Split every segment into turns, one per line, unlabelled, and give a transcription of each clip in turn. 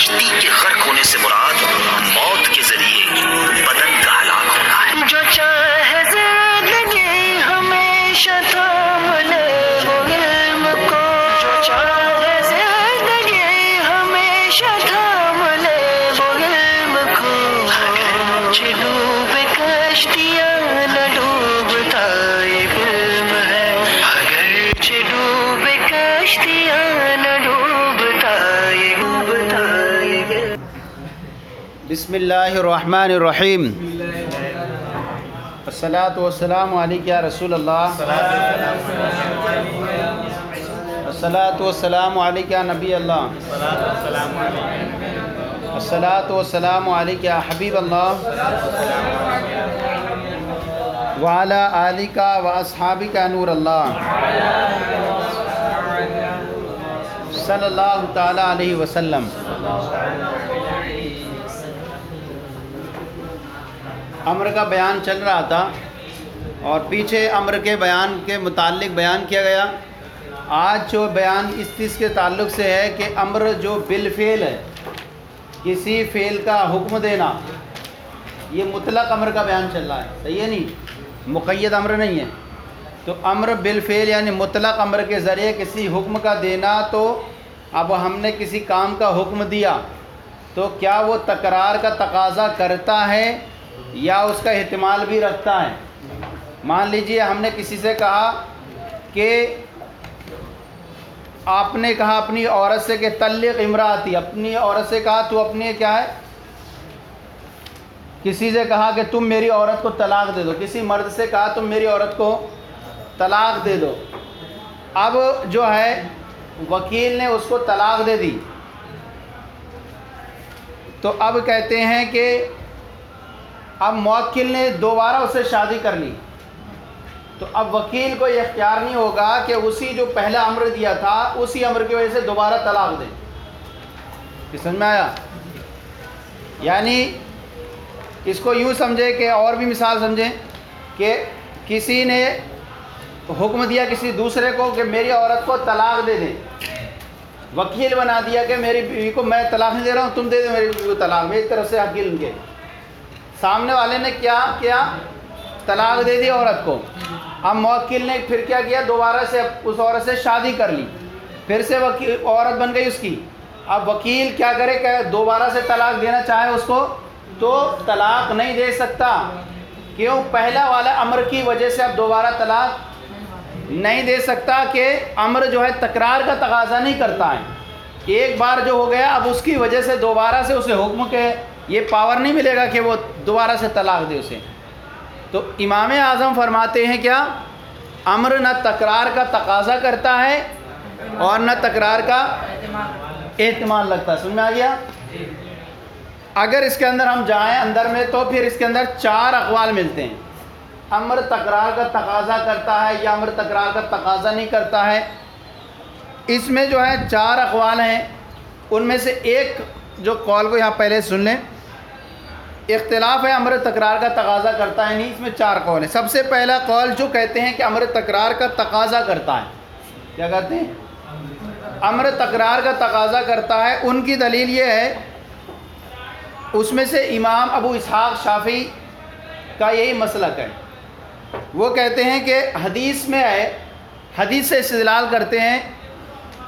کشتی کے غرق ہونے سے مراد موت کے ذریعے بدن کا ہلاک ہونا ہے۔
جو چاہے زندگی ہمیشہ تھام لے وہ علم کو، جو چاہے زندگی ہمیشہ تھام لے وہ علم کو، اگرچہ ڈوبے کشتیاں نہ ڈوبتا یہ علم ہے، اگرچہ ڈوبے کشتیاں نہ ڈوبتا یہ علم۔
بسم اللہ الرحمن الرحیم۔ الصلاۃ والسلام علیک یا رسول اللہ، الصلاۃ والسلام علیک یا نبی اللہ، الصلاۃ والسلام علیک یا حبیب اللہ، وعلی آلک و اصحابک نور اللہ، صلی اللہ تعالی علیہ وسلم۔ امر کا بیان چل رہا تھا اور پیچھے امر کے بیان کے متعلق بیان کیا گیا۔ آج جو بیان اس چیز کے تعلق سے ہے کہ امر جو بالفعل ہے، کسی فعل کا حکم دینا، یہ مطلق امر کا بیان چل رہا ہے، صحیح ہے نہیں، مقید امر نہیں ہے۔ تو امر بالفعل یعنی مطلق امر کے ذریعے کسی حکم کا دینا، تو اب ہم نے کسی کام کا حکم دیا تو کیا وہ تکرار کا تقاضا کرتا ہے یا اس کا احتمال بھی رکھتا ہے؟ مان لیجئے ہم نے کسی سے کہا کہ آپ نے کہا اپنی عورت سے کہ طلق امراتی، اپنی عورت سے کہا تو اپنی کیا ہے، کسی سے کہا کہ تم میری عورت کو طلاق دے دو، کسی مرد سے کہا تم میری عورت کو طلاق دے دو۔ اب جو ہے وکیل نے اس کو طلاق دے دی، تو اب کہتے ہیں کہ اب موکل نے دوبارہ اسے شادی کر لی، تو اب وکیل کو یہ اختیار نہیں ہوگا کہ اسی جو پہلا امر دیا تھا اسی امر کی وجہ سے دوبارہ طلاق دے۔ سمجھ میں آیا؟ یعنی اس کو یوں سمجھے کہ اور بھی مثال سمجھیں کہ کسی نے حکم دیا کسی دوسرے کو کہ میری عورت کو طلاق دے دیں، وکیل بنا دیا کہ میری بیوی کو میں طلاق نہیں دے رہا ہوں، تم دے دو میری بیوی کو طلاق، میری طرف سے وکیل ان کے سامنے والے نے کیا کیا، طلاق دے دی عورت کو۔ اب موکل نے پھر کیا کیا، دوبارہ سے اس عورت سے شادی کر لی، پھر سے عورت بن گئی اس کی۔ اب وکیل کیا کرے کہ دوبارہ سے طلاق دینا چاہے اس کو تو طلاق نہیں دے سکتا، کیوں؟ پہلا والا امر کی وجہ سے اب دوبارہ طلاق نہیں دے سکتا، کہ امر جو ہے تکرار کا تقاضا نہیں کرتا ہے، ایک بار جو ہو گیا اب اس کی وجہ سے دوبارہ سے اسے حکم کے یہ پاور نہیں ملے گا کہ وہ دوبارہ سے طلاق دے اسے۔ تو امام اعظم فرماتے ہیں کیا، امر نہ تکرار کا تقاضا کرتا ہے اور نہ تکرار کا احتمال لگتا ہے۔ سمجھ میں آ گیا؟ اگر اس کے اندر ہم جائیں اندر میں تو پھر اس کے اندر 4 اقوال ملتے ہیں، امر تکرار کا تقاضا کرتا ہے یا امر تکرار کا تقاضا نہیں کرتا ہے۔ اس میں جو ہے 4 اقوال ہیں، ان میں سے ایک جو قول کو یہاں پہلے سن لیں، اختلاف ہے امر تکرار کا تقاضا کرتا ہے نہیں، اس میں 4 قول ہیں۔ سب سے پہلا قول جو کہتے ہیں کہ امر تکرار کا تقاضا کرتا ہے، کیا کہتے ہیں؟ امر تکرار کا تقاضا کرتا ہے۔ ان کی دلیل یہ ہے، اس میں سے امام ابو اسحاق شافعی کا یہی مسلک ہے، وہ کہتے ہیں کہ حدیث میں ہے، حدیث سے استدلال کرتے ہیں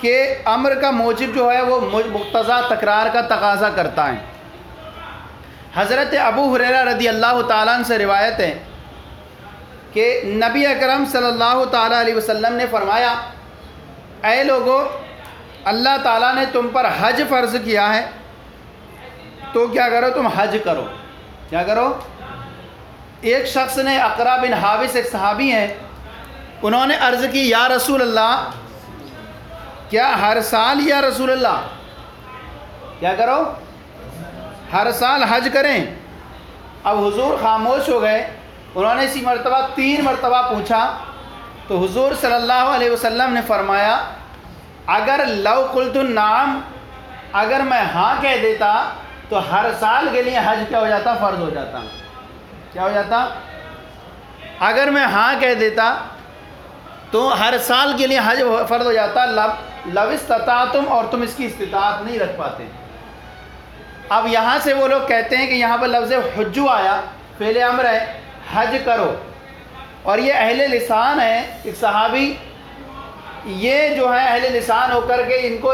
کہ امر کا موجب جو ہے وہ مقتضا تکرار کا تقاضا کرتا ہے۔ حضرت ابو ہریرہ رضی اللہ تعالیٰ عنہ سے روایت ہے کہ نبی اکرم صلی اللہ تعالیٰ علیہ وسلم نے فرمایا، اے لوگو، اللہ تعالیٰ نے تم پر حج فرض کیا ہے تو کیا کرو، تم حج کرو۔ کیا کرو؟ ایک شخص نے، اقرا بن حابس ایک صحابی ہیں، انہوں نے عرض کی، یا رسول اللہ، کیا ہر سال یا رسول اللہ کیا کرو، ہر سال حج کریں؟ اب حضور خاموش ہو گئے، انہوں نے اسی مرتبہ 3 مرتبہ پوچھا، تو حضور صلی اللہ علیہ وسلم نے فرمایا، اگر لو قلت نعم، اگر میں ہاں کہہ دیتا تو ہر سال کے لیے حج کیا ہو جاتا، فرض ہو جاتا۔ کیا ہو جاتا؟ اگر میں ہاں کہہ دیتا تو ہر سال کے لیے حج فرض ہو جاتا، لو استطاعتم، اور تم اس کی استطاعت نہیں رکھ پاتے۔ اب یہاں سے وہ لوگ کہتے ہیں کہ یہاں پر لفظ حجو آیا، فعل امر ہے، حج کرو، اور یہ اہل لسان ہے، ایک صحابی، یہ جو ہے اہل لسان ہو کر کے ان کو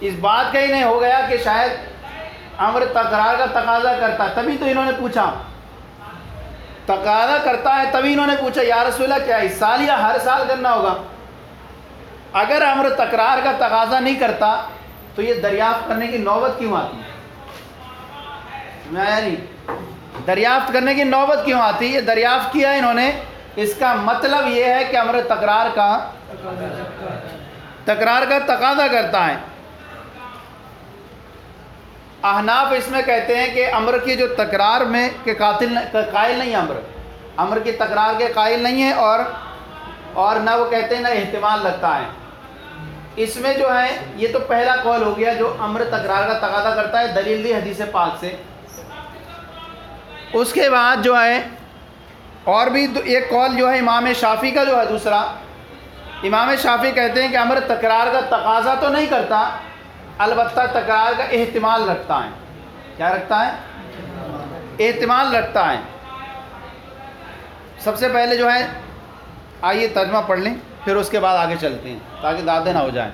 اس بات کا ہی نہیں ہو گیا کہ شاید امر تکرار کا تقاضا کرتا ہے، تبھی تو انہوں نے پوچھا، تقاضا کرتا ہے تبھی انہوں نے پوچھا یا رسول اللہ کیا اس سال یا ہر سال کرنا ہوگا؟ اگر امر تکرار کا تقاضا نہیں کرتا تو یہ دریافت کرنے کی نوبت کیوں آتی؟ نہیں، دریافت کرنے کی نوبت کیوں آتی؟ یہ دریافت کیا انہوں نے، اس کا مطلب یہ ہے کہ امر تکرار کا تقاضا کرتا ہے۔ احناف اس میں کہتے ہیں کہ امر کی جو تکرار میں کے قائل نہیں، امر کی تکرار کے قائل نہیں ہے، اور نہ وہ کہتے ہیں نہ احتمال لگتا ہے۔ اس میں جو ہے یہ تو پہلا قول ہو گیا جو امر تکرار کا تقاضا کرتا ہے، دلیل دی حدیث پاک سے۔ اس کے بعد جو ہے اور بھی ایک قول جو ہے امام شافعی کا جو ہے دوسرا، امام شافعی کہتے ہیں کہ امر تکرار کا تقاضا تو نہیں کرتا، البتہ تکرار کا احتمال رکھتا ہے۔ کیا رکھتا ہے؟ احتمال رکھتا ہے۔ سب سے پہلے جو ہے آئیے ترجمہ پڑھ لیں، پھر اس کے بعد آگے چلتے ہیں تاکہ دادے نہ ہو جائیں۔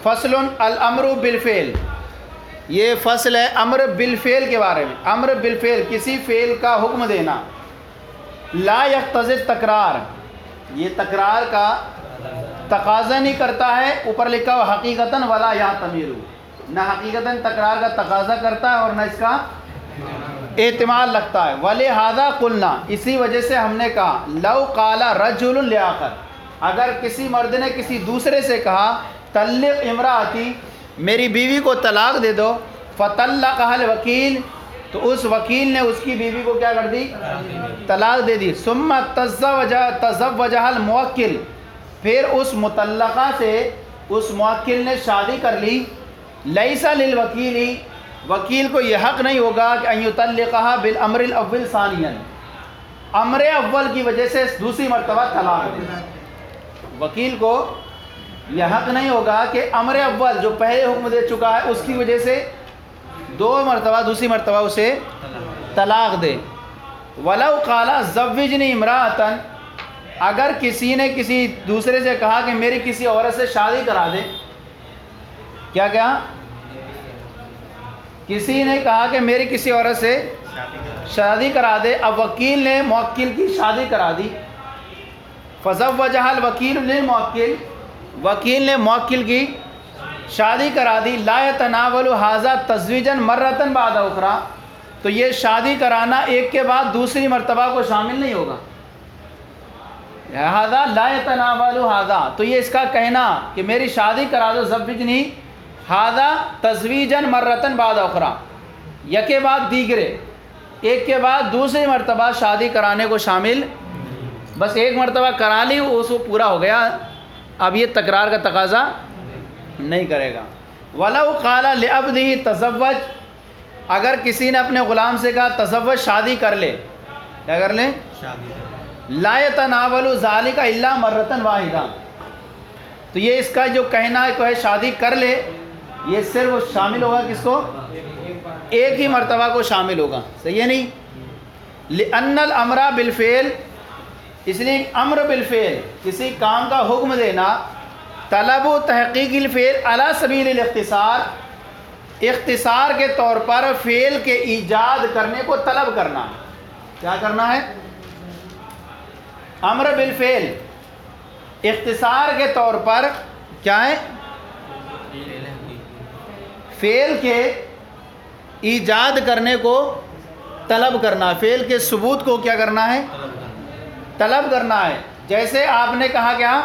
فصل الامر بالفعل، یہ فصل ہے امر بالفعل کے بارے میں۔ امر بالفعل، کسی فعل کا حکم دینا، لا یقتضی تکرار، یہ تکرار کا تقاضا نہیں کرتا ہے، اوپر لکھا ہوا حقیقتاً ولا یحتمل، نہ حقیقتاً تکرار کا تقاضا کرتا ہے اور نہ اس کا احتمال لگتا ہے۔ ولہذا قلنا، اسی وجہ سے ہم نے کہا، لو قال رجل لآخر، اگر کسی مرد نے کسی دوسرے سے کہا طلق امراتی، میری بیوی کو طلاق دے دو، فطلقها الوکیل، تو اس وکیل نے اس کی بیوی کو کیا کر دی؟ طلاق دے دی۔ ثم تزوجها الموکل، پھر اس مطلقہ سے اس موکل نے شادی کر لی، لیس للوکیل، وکیل کو یہ حق نہیں ہوگا کہ ان یطلقها بالامر الاول ثانیا، امر اول کی وجہ سے دوسری مرتبہ طلاق دے۔ وکیل کو یہ حق نہیں ہوگا کہ امر اول جو پہلے حکم دے چکا ہے اس کی وجہ سے دوسری مرتبہ اسے طلاق دے۔ ولو قال زوجنی امراۃ، اگر کسی نے کسی دوسرے سے کہا کہ میری کسی عورت سے شادی کرا دے، کیا کسی نے کہا کہ میری کسی عورت سے شادی کرا دے، اب وکیل نے موکل کی شادی کرا دی، فزوجها الوکیل للموکل، وکیل نے موکل کی شادی کرا دی، لا يتناول هذا تزویجا مرۃ بعد اخرى، تو یہ شادی کرانا ایک کے بعد دوسری مرتبہ کو شامل نہیں ہوگا۔ لہذا لا يتناول هذا، تو یہ اس کا کہنا کہ میری شادی کرا دو، زوجنی هذا تزویجا مرۃ بعد اخرى، یکے بعد دیگرے، ایک کے بعد دوسری مرتبہ شادی کرانے کو شامل، بس ایک مرتبہ کرا لی اس کو پورا ہو گیا، اب یہ تکرار کا تقاضا نہیں کرے گا۔ ولو قال لعبده تزوج، اگر کسی نے اپنے غلام سے کہا تزوج، شادی کر لے، کیا کر لے؟ لا يتناول ذلك الا مرۃ واحدہ، تو یہ اس کا جو کہنا ہے کہ شادی کر لے، یہ صرف شامل ہوگا کس کو؟ ایک ہی مرتبہ کو شامل ہوگا، صحیح ہے نہیں؟ لأن الامر بالفعل، اس لیے امر بالفعل، کسی کام کا حکم دینا، طلب و تحقیق الفعل علی سبیل الاختصار، اختصار کے طور پر فعل کے ایجاد کرنے کو طلب کرنا، کیا کرنا ہے؟ امر بالفعل، اختصار کے طور پر کیا ہے؟ فعل کے ایجاد کرنے کو طلب کرنا، فعل کے ثبوت کو کیا کرنا ہے؟ طلب کرنا ہے۔ جیسے آپ نے کہا کیا،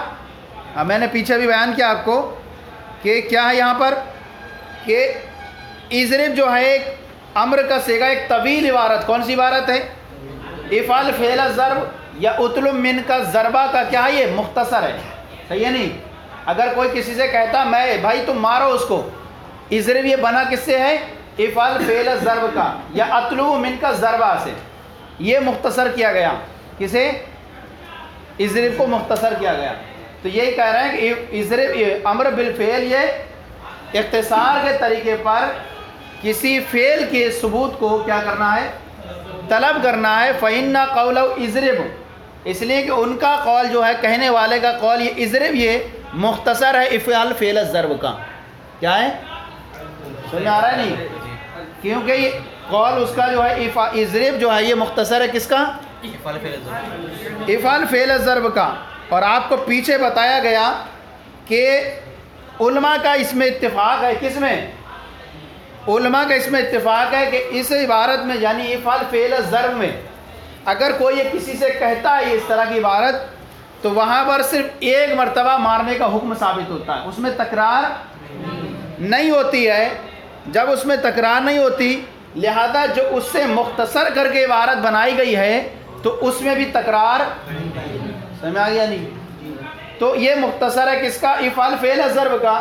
میں نے پیچھے بھی بیان کیا آپ کو کہ کیا ہے یہاں پر کہ اضرب جو ہے ایک امر کا صیغہ، ایک طویل عبارت، کون سی عبارت ہے؟ افعل فعل الضرب یا اطلب من کا ضربہ کا کیا ہے؟ یہ مختصر ہے، صحیح ہے نہیں؟ اگر کوئی کسی سے کہتا میں بھائی تم مارو اس کو، اضرب یہ بنا کس سے ہے؟ افعل فعل الضرب کا یا اطلب من کا ضربہ سے، یہ مختصر کیا گیا، کسے؟ اضرب کو مختصر کیا گیا۔ تو یہی کہہ رہے ہیں کہ اضرب امر بالفعل یہ اختصار کے طریقے پر کسی فعل کے ثبوت کو کیا کرنا ہے؟ طلب کرنا ہے. فَإِنَّ قَوْلَهُ اِضْرِبْ، اس لیے کہ ان کا قول جو ہے، کہنے والے کا قول، یہ اضرب یہ مختصر ہے افعال فعل الضرب کا. کیا ہے؟ سمجھ میں آ رہا ہے نہیں؟ کیونکہ یہ قول اس کا جو ہے اضرب جو ہے یہ مختصر ہے کس کا؟ افعال فعل الضرب کا. اور آپ کو پیچھے بتایا گیا کہ علماء کا اس میں اتفاق ہے. کس میں؟ علماء کا اس میں اتفاق ہے کہ اس عبارت میں یعنی افعال فعل الضرب میں اگر کوئی کسی سے کہتا ہے اس طرح کی عبارت تو وہاں پر صرف ایک مرتبہ مارنے کا حکم ثابت ہوتا ہے، اس میں تکرار نہیں ہوتی ہے. جب اس میں تکرار نہیں ہوتی لہذا جو اس سے مختصر کر کے عبارت بنائی گئی ہے تو اس میں بھی تکرار، سمجھ آ گیا نہیں؟ تو یہ مختصر ہے کس کا؟ افعال فعل الضرب کا.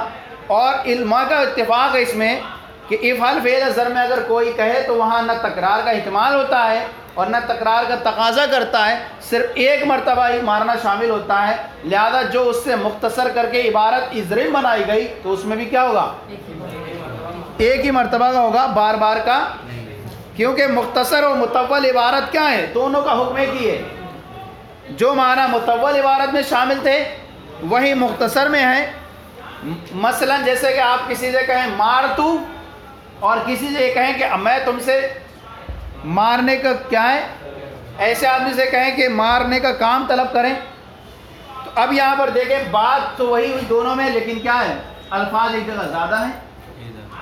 اور علماء کا اتفاق ہے اس میں کہ افعال فعل الضرب میں اگر کوئی کہے تو وہاں نہ تکرار کا احتمال ہوتا ہے اور نہ تکرار کا تقاضا کرتا ہے، صرف ایک مرتبہ ہی مارنا شامل ہوتا ہے. لہذا جو اس سے مختصر کر کے عبارت اضرب بنائی گئی تو اس میں بھی کیا ہوگا؟ ایک ہی مرتبہ کا ہوگا، بار بار کا. کیونکہ مختصر اور مطول عبارت کیا ہے؟ دونوں کا حکم ایک ہی ہے. جو معنی مطول عبارت میں شامل تھے وہی مختصر میں ہے. مثلا جیسے کہ آپ کسی سے کہیں مار تو، اور کسی سے یہ کہیں کہ میں تم سے مارنے کا کیا ہے، ایسے آدمی سے کہیں کہ مارنے کا کام طلب کریں. تو اب یہاں پر دیکھیں بات تو وہی ہوئی دونوں میں، لیکن کیا ہے؟ الفاظ ایک جگہ زیادہ ہیں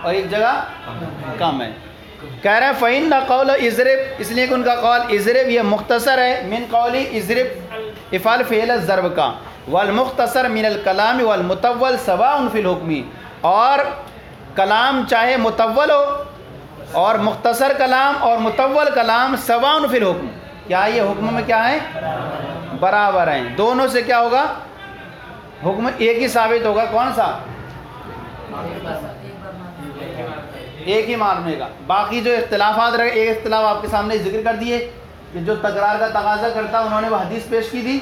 اور ایک جگہ کم ہے. کہہ رہے ہیں فَإِنَّ قَوْلَ اِضْرِبْ، اس لیے کہ ان کا قول اضرب یہ مختصر ہے. من قولی اضرب افعال فعل الضرب کا. والمختصر من الکلام والمطول سواء فی الحکم، اور کلام چاہے مطول ہو اور مختصر کلام اور مطول کلام سواء فی الحکم، کیا یہ حکم میں کیا ہے؟ برابر ہیں. دونوں سے کیا ہوگا؟ حکم ایک ہی ثابت ہوگا. کون سا؟ ایک ہی مارنے کا. باقی جو اختلافات رہے، ایک اختلاف آپ کے سامنے ذکر کر دیے کہ جو تکرار کا تقاضا کرتا انہوں نے وہ حدیث پیش کی تھی.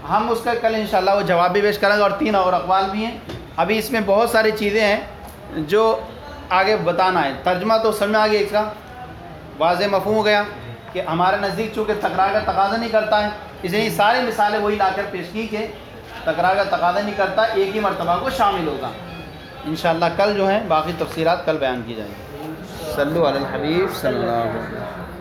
ہم اس کا کل انشاءاللہ وہ جواب بھی پیش کریں گے، اور 3 اور اقوال بھی ہیں. ابھی اس میں بہت ساری چیزیں ہیں جو آگے بتانا ہے. ترجمہ تو سمجھ میں آ گیا، اس کا واضح مفہوم ہو گیا کہ ہمارے نزدیک چونکہ تکرار کا تقاضا نہیں کرتا ہے، اس لیے ساری مثالیں وہی لا کر پیش کی کہ تکرار کا تقاضا نہیں کرتا، ایک ہی مرتبہ کو شامل ہوگا. انشاءاللہ کل جو ہے باقی تفصیلات کل بیان کی جائیں گی. صلو علی الحبیب صلی اللہ علیہ وسلم.